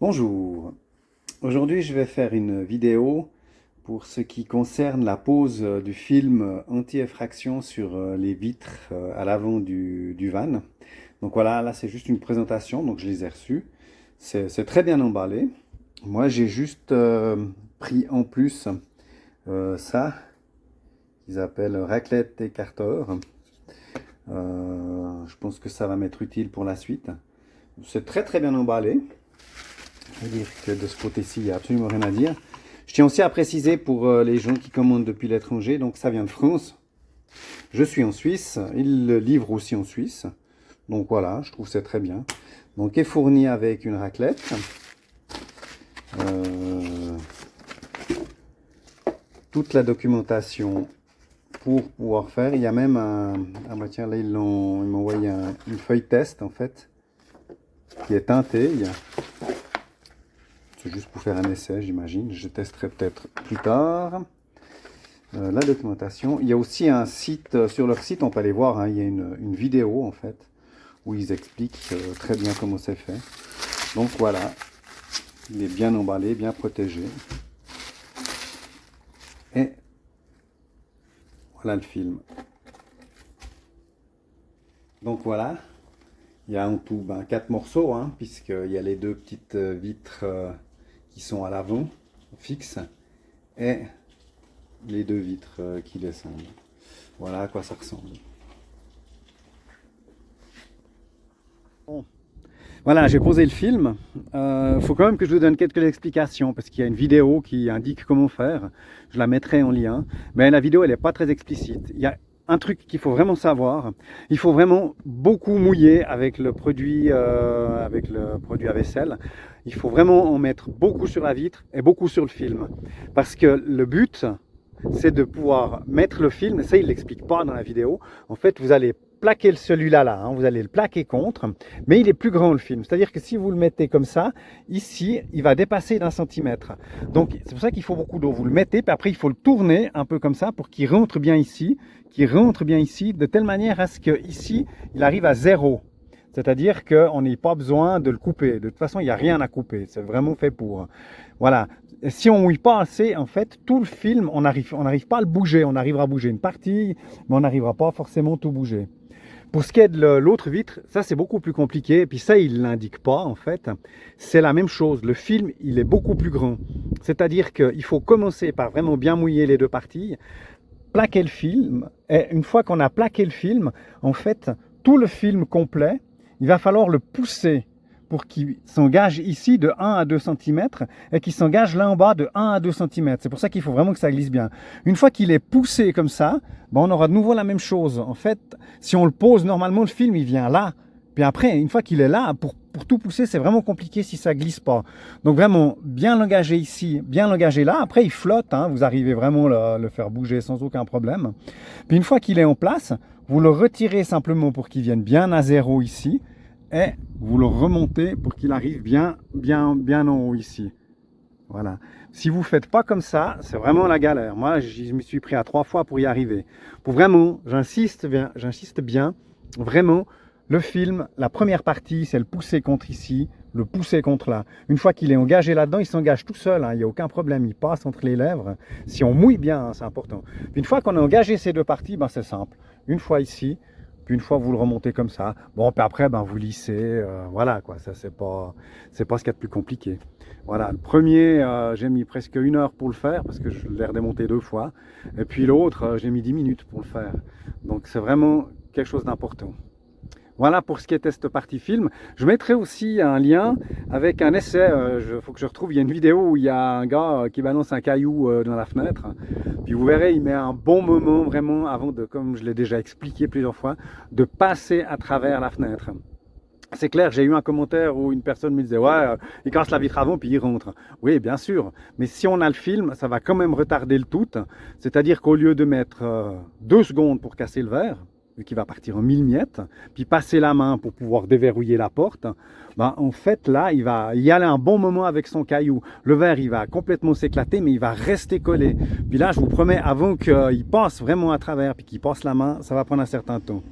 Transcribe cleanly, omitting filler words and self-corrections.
Bonjour, aujourd'hui je vais faire une vidéo pour ce qui concerne la pose du film anti-effraction sur les vitres à l'avant du van. Donc voilà, là c'est juste une présentation, donc je les ai reçus. C'est très bien emballé. Moi j'ai juste pris en plus ça, qu'ils appellent raclette écarteur. Je pense que ça va m'être utile pour la suite. C'est très bien emballé. Je veux dire que de ce côté-ci, il n'y a absolument rien à dire. Je tiens aussi à préciser pour les gens qui commandent depuis l'étranger, donc ça vient de France. Je suis en Suisse, ils le livrent aussi en Suisse. Donc voilà, je trouve que c'est très bien. Donc est fourni avec une raclette. Toute la documentation pour pouvoir faire. Il y a même un... Ah bah tiens, là ils m'ont envoyé une feuille test en fait, qui est teintée. C'est juste pour faire un essai, j'imagine. Je testerai peut-être plus tard. La documentation. Il y a aussi un site, sur leur site, on peut aller voir, hein, il y a une vidéo en fait, où ils expliquent très bien comment c'est fait. Donc voilà, il est bien emballé, bien protégé. Et voilà le film. Donc voilà, il y a en tout 4 morceaux, hein, puisqu'il y a les deux petites vitres qui sont à l'avant, fixes, et les deux vitres qui descendent. Voilà à quoi ça ressemble. Bon. Voilà, j'ai posé le film. Faut quand même que je vous donne quelques explications, parce qu'il y a une vidéo qui indique comment faire. Je la mettrai en lien. Mais la vidéo, elle n'est pas très explicite. Il y a un truc qu'il faut vraiment savoir. Il faut vraiment beaucoup mouiller avec le produit à vaisselle. Il faut vraiment en mettre beaucoup sur la vitre et beaucoup sur le film. Parce que le but, c'est de pouvoir mettre le film, et ça il ne l'explique pas dans la vidéo. En fait, vous allez plaquer celui-là, hein, vous allez le plaquer contre, mais il est plus grand le film. C'est-à-dire que si vous le mettez comme ça, ici, il va dépasser d'1 centimètre. Donc c'est pour ça qu'il faut beaucoup d'eau. Vous le mettez, puis après il faut le tourner un peu comme ça pour qu'il rentre bien ici, de telle manière à ce que ici, il arrive à 0. C'est-à-dire qu'on n'a pas besoin de le couper. De toute façon, il n'y a rien à couper. C'est vraiment fait pour. Voilà. Et si on ne mouille pas assez, en fait, tout le film, on n'arrive pas à le bouger. On arrivera à bouger une partie, mais on n'arrivera pas forcément tout bouger. Pour ce qui est de l'autre vitre, ça c'est beaucoup plus compliqué. Et puis ça, il ne l'indique pas, en fait. C'est la même chose. Le film, il est beaucoup plus grand. C'est-à-dire qu'il faut commencer par vraiment bien mouiller les deux parties, plaquer le film. Et une fois qu'on a plaqué le film, en fait, tout le film complet, il va falloir le pousser pour qu'il s'engage ici de 1 à 2 cm et qu'il s'engage là en bas de 1 à 2 cm. C'est pour ça qu'il faut vraiment que ça glisse bien. Une fois qu'il est poussé comme ça, on aura de nouveau la même chose. En fait, si on le pose normalement, le film il vient là. Puis après, une fois qu'il est là, pour tout pousser, c'est vraiment compliqué si ça glisse pas. Donc vraiment, bien l'engager ici, bien l'engager là. Après, il flotte, hein, vous arrivez vraiment à le faire bouger sans aucun problème. Puis une fois qu'il est en place, vous le retirez simplement pour qu'il vienne bien à 0 ici. Et vous le remontez pour qu'il arrive bien en haut ici. Voilà. Si vous ne faites pas comme ça, c'est vraiment la galère. Moi, je me suis pris à 3 fois pour y arriver. Pour vraiment, j'insiste bien, vraiment, le film, la première partie, c'est le pousser contre ici, le pousser contre là. Une fois qu'il est engagé là-dedans, il s'engage tout seul, hein, il n'y a aucun problème, il passe entre les lèvres. Si on mouille bien, hein, c'est important. Puis une fois qu'on a engagé ces deux parties, c'est simple. Une fois ici, puis une fois vous le remontez comme ça. Bon, puis après, vous lissez, voilà quoi, ça c'est pas ce qu'il y a de plus compliqué. Voilà, le premier, j'ai mis presque 1 heure pour le faire, parce que je l'ai redémonté 2 fois. Et puis l'autre, j'ai mis 10 minutes pour le faire. Donc c'est vraiment quelque chose d'important. Voilà pour ce qui était cette partie film. Je mettrai aussi un lien avec un essai. Il faut que je retrouve. Il y a une vidéo où il y a un gars qui balance un caillou dans la fenêtre. Puis vous verrez, il met un bon moment vraiment avant de, comme je l'ai déjà expliqué plusieurs fois, de passer à travers la fenêtre. C'est clair, j'ai eu un commentaire où une personne me disait « Ouais, il casse la vitre avant puis il rentre. » Oui, bien sûr. Mais si on a le film, ça va quand même retarder le tout. C'est-à-dire qu'au lieu de mettre 2 secondes pour casser le verre, qui va partir en 1000 miettes, puis passer la main pour pouvoir déverrouiller la porte, en fait là il va y aller un bon moment avec son caillou. Le verre il va complètement s'éclater, mais il va rester collé. Puis là je vous promets, avant qu'il passe vraiment à travers puis qu'il passe la main, ça va prendre un certain temps.